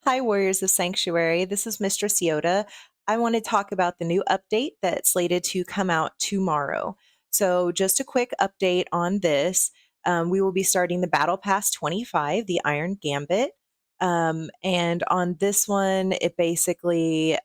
Hi, Warriors of Sanctuary. This is Mistress Yoda. I want to talk about the new update that's slated to come out tomorrow. So, just a quick update on this. We will be starting the Battle Pass 25, the Iron Gambit. And on this one, it basically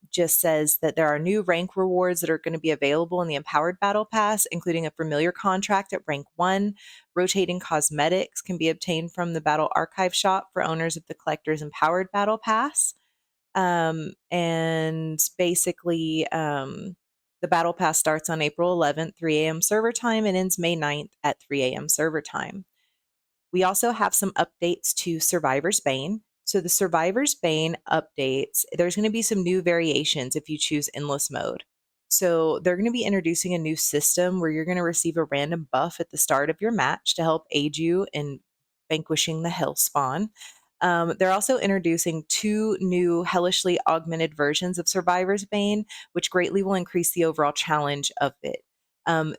just says that there are new rank rewards that are going to be available in the Empowered Battle Pass, including a familiar contract at rank 1. Rotating cosmetics can be obtained from the Battle Archive shop for owners of the Collector's Empowered Battle Pass. And basically, the Battle Pass starts on April 11th, 3 a.m. server time, and ends May 9th at 3 a.m. server time. We also have some updates to Survivor's Bane. So the Survivor's Bane updates, there's going to be some new variations if you choose endless mode. So they're going to be introducing a new system where you're going to receive a random buff at the start of your match to help aid you in vanquishing the hell spawn. They're also introducing two new hellishly augmented versions of Survivor's Bane, which greatly will increase the overall challenge of it.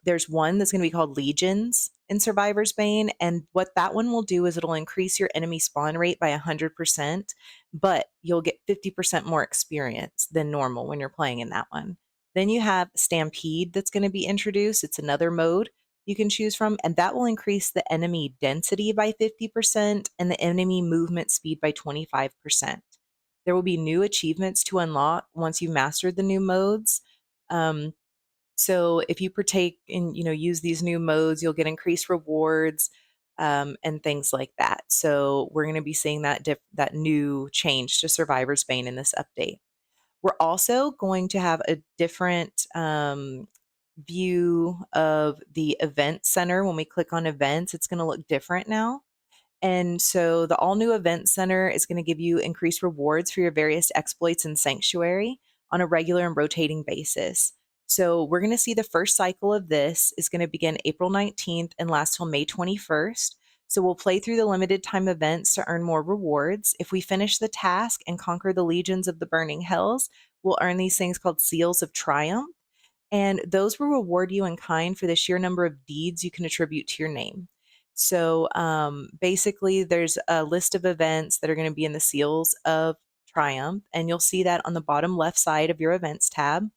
There's one that's going to be called Legions in Survivor's Bane, and what that one will do is it'll increase your enemy spawn rate by 100%, but you'll get 50% more experience than normal when you're playing in that one. Then you have Stampede that's going to be introduced. It's another mode you can choose from, and that will increase the enemy density by 50% and the enemy movement speed by 25%. There will be new achievements to unlock once you've mastered the new modes. So if you partake in, use these new modes, you'll get increased rewards and things like that. So we're going to be seeing that new change to Survivor's Bane in this update. We're also going to have a different view of the event center. When we click on events, it's going to look different now. And so the all new event center is going to give you increased rewards for your various exploits in Sanctuary on a regular and rotating basis. So we're going to see the first cycle of this is going to begin April 19th and last till May 21st. So we'll play through the limited time events to earn more rewards. If we finish the task and conquer the legions of the burning hells, we'll earn these things called Seals of Triumph. And those will reward you in kind for the sheer number of deeds you can attribute to your name. So basically, there's a list of events that are going to be in the Seals of Triumph, and you'll see that on the bottom left side of your events tab.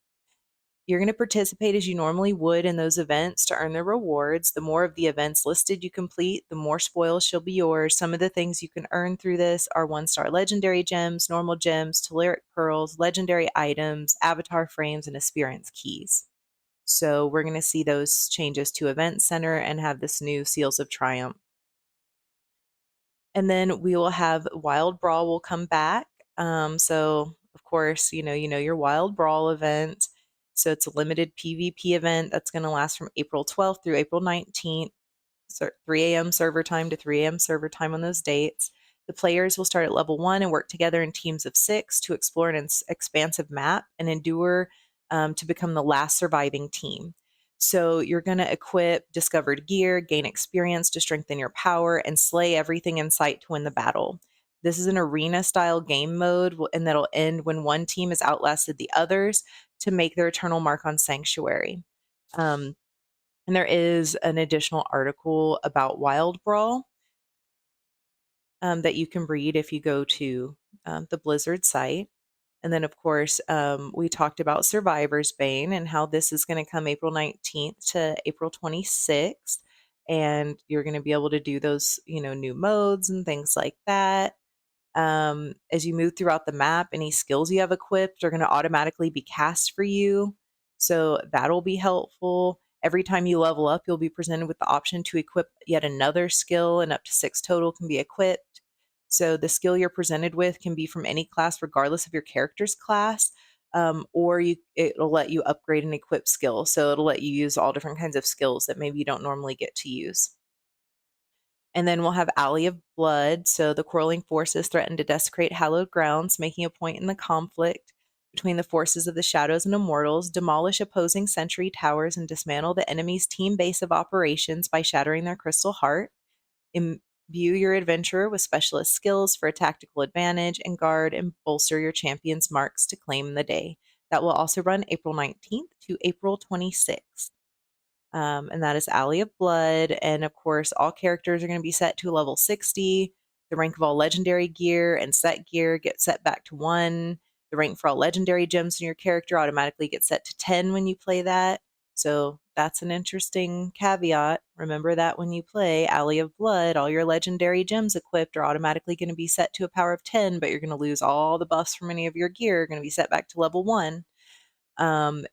You're going to participate as you normally would in those events to earn the rewards. The more of the events listed you complete, the more spoils shall be yours. Some of the things you can earn through this are 1-star legendary gems, normal gems, telluric pearls, legendary items, avatar frames, and experience keys. So we're going to see those changes to Event Center and have this new Seals of Triumph. And then we will have Wild Brawl will come back. So of course, your Wild Brawl event. So it's a limited PvP event that's going to last from April 12th through April 19th, so 3 a.m. server time to 3 a.m. server time on those dates. The players will start at level 1 and work together in teams of 6 to explore an expansive map and endure to become the last surviving team. So you're going to equip discovered gear, gain experience to strengthen your power, and slay everything in sight to win the battle. This is an arena-style game mode, and that'll end when one team has outlasted the others to make their eternal mark on Sanctuary. And there is an additional article about Wild Brawl that you can read if you go to the Blizzard site. And then, of course, we talked about Survivor's Bane and how this is going to come April 19th to April 26th. And you're going to be able to do those, new modes and things like that. As you move throughout the map, any skills you have equipped are going to automatically be cast for you. So that'll be helpful. Every time you level up, you'll be presented with the option to equip yet another skill, and up to 6 total can be equipped. So the skill you're presented with can be from any class, regardless of your character's class, or it'll let you upgrade and equip skills. So it'll let you use all different kinds of skills that maybe you don't normally get to use. And then we'll have Alley of Blood. So the quarreling forces threaten to desecrate hallowed grounds, making a point in the conflict between the forces of the Shadows and Immortals, demolish opposing sentry towers, and dismantle the enemy's team base of operations by shattering their crystal heart. Imbue your adventurer with specialist skills for a tactical advantage, and guard and bolster your champion's marks to claim the day. That will also run April 19th to April 26th. And that is Alley of Blood. And of course, all characters are going to be set to level 60. The rank of all legendary gear and set gear get set back to 1. The rank for all legendary gems in your character automatically gets set to 10 when you play that. So that's an interesting caveat. Remember that when you play Alley of Blood, all your legendary gems equipped are automatically going to be set to a power of 10, but you're going to lose all the buffs from any of your gear, going to be set back to level 1.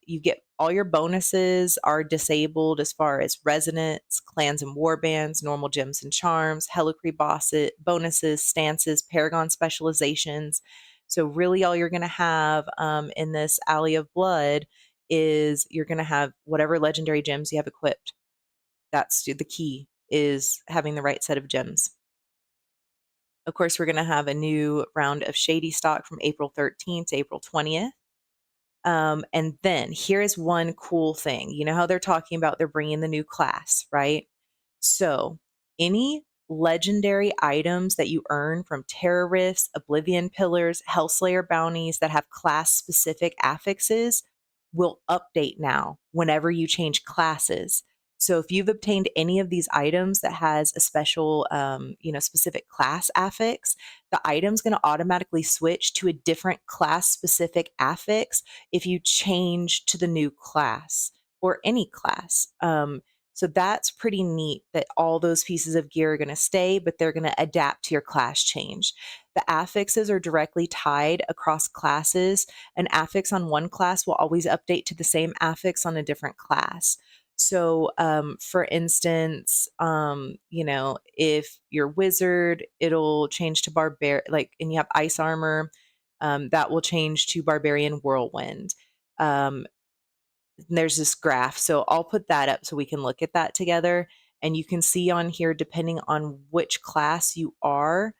You get all your bonuses are disabled as far as resonance, clans and warbands, normal gems and charms, Helicree bonuses, stances, paragon specializations. So really all you're going to have in this Alley of Blood is you're going to have whatever legendary gems you have equipped. That's the key, is having the right set of gems. Of course, we're going to have a new round of Shady Stock from April 13th to April 20th. And then here's one cool thing. You know how they're talking about they're bringing the new class, right? So any legendary items that you earn from terrorists, oblivion pillars, hellslayer bounties that have class specific affixes will update now whenever you change classes. So if you've obtained any of these items that has a special, specific class affix, the item's going to automatically switch to a different class specific affix if you change to the new class or any class. So that's pretty neat that all those pieces of gear are going to stay, but they're going to adapt to your class change. The affixes are directly tied across classes. An affix on one class will always update to the same affix on a different class. So, for instance, if you're wizard, it'll change to and you have ice armor, that will change to barbarian whirlwind. There's this graph. So I'll put that up so we can look at that together. And you can see on here, depending on which class you are,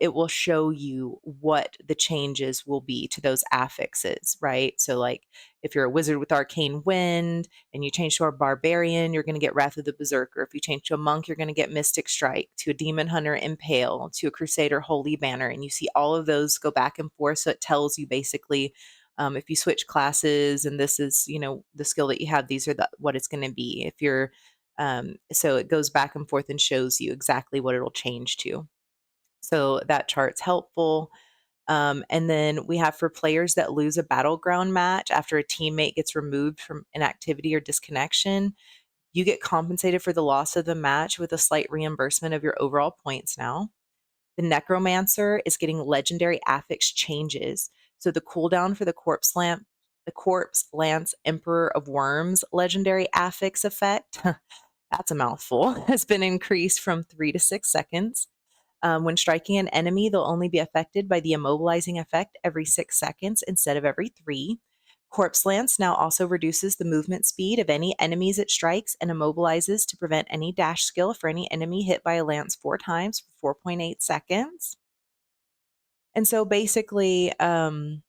it will show you what the changes will be to those affixes, right? So, like, if you're a wizard with arcane wind and you change to a barbarian, you're going to get Wrath of the Berserker. If you change to a monk, you're going to get Mystic Strike, to a demon hunter, Impale, to a crusader, Holy Banner. And you see all of those go back and forth. So it tells you basically if you switch classes and this is, the skill that you have, these are what it's going to be. If you're, so it goes back and forth and shows you exactly what it'll change to. So that chart's helpful. And then we have for players that lose a battleground match after a teammate gets removed from an activity or disconnection, you get compensated for the loss of the match with a slight reimbursement of your overall points now. The Necromancer is getting legendary affix changes. So the cooldown for the Corpse Lance Emperor of Worms legendary affix effect, that's a mouthful, has been increased from 3 to 6 seconds. When striking an enemy, they'll only be affected by the immobilizing effect every 6 seconds instead of every 3. Corpse Lance now also reduces the movement speed of any enemies it strikes and immobilizes to prevent any dash skill for any enemy hit by a lance 4 times for 4.8 seconds. And so basically, that's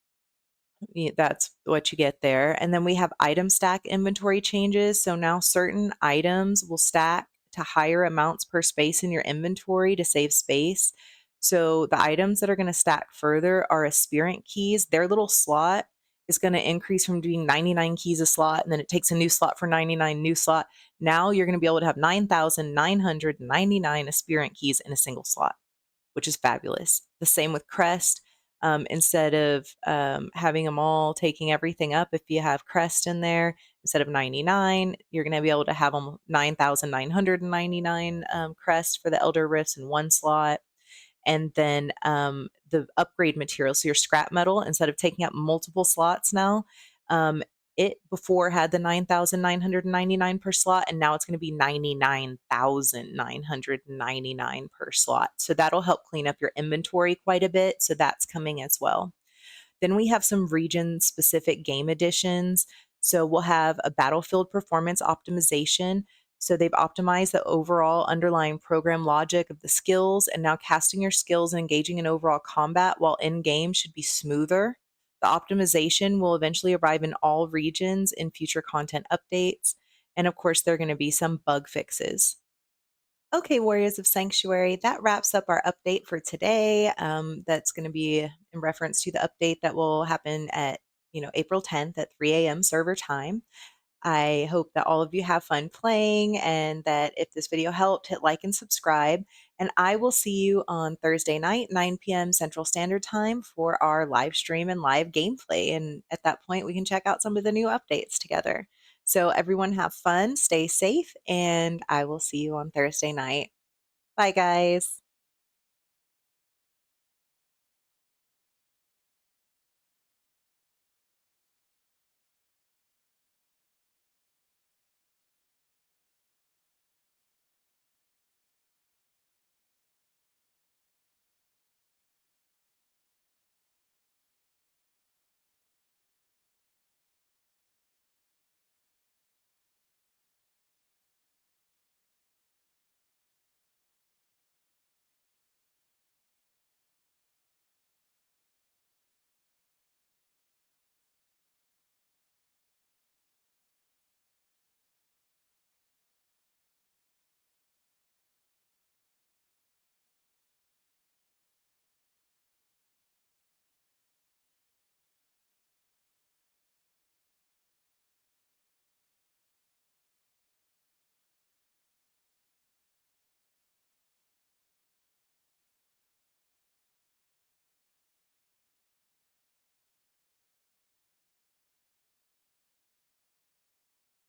what you get there. And then we have item stack inventory changes. So now certain items will stack to higher amounts per space in your inventory to save space. So the items that are going to stack further are aspirant keys. Their little slot is going to increase from being 99 keys a slot, and then it takes a new slot for 99 new slot. Now you're going to be able to have 9,999 aspirant keys in a single slot, which is fabulous. The same with Crest. Instead of having them all taking everything up, if you have Crest in there, instead of 99, you're going to be able to have them 9,999 Crest for the Elder Rifts in one slot. And then the upgrade material, so your scrap metal, instead of taking up multiple slots now, it before had the 9,999 per slot, and now it's going to be 99,999 per slot. So that'll help clean up your inventory quite a bit. So that's coming as well. Then we have some region specific game additions. So we'll have a battlefield performance optimization. So they've optimized the overall underlying program logic of the skills, and now casting your skills and engaging in overall combat while in game should be smoother. The optimization will eventually arrive in all regions in future content updates. And of course, there are going to be some bug fixes. Okay, Warriors of Sanctuary, that wraps up our update for today. That's going to be in reference to the update that will happen at April 10th at 3 a.m. server time. I hope that all of you have fun playing, and that if this video helped, hit like and subscribe. And I will see you on Thursday night, 9 p.m. Central Standard Time, for our live stream and live gameplay. And at that point, we can check out some of the new updates together. So, everyone have fun, stay safe, and I will see you on Thursday night. Bye, guys.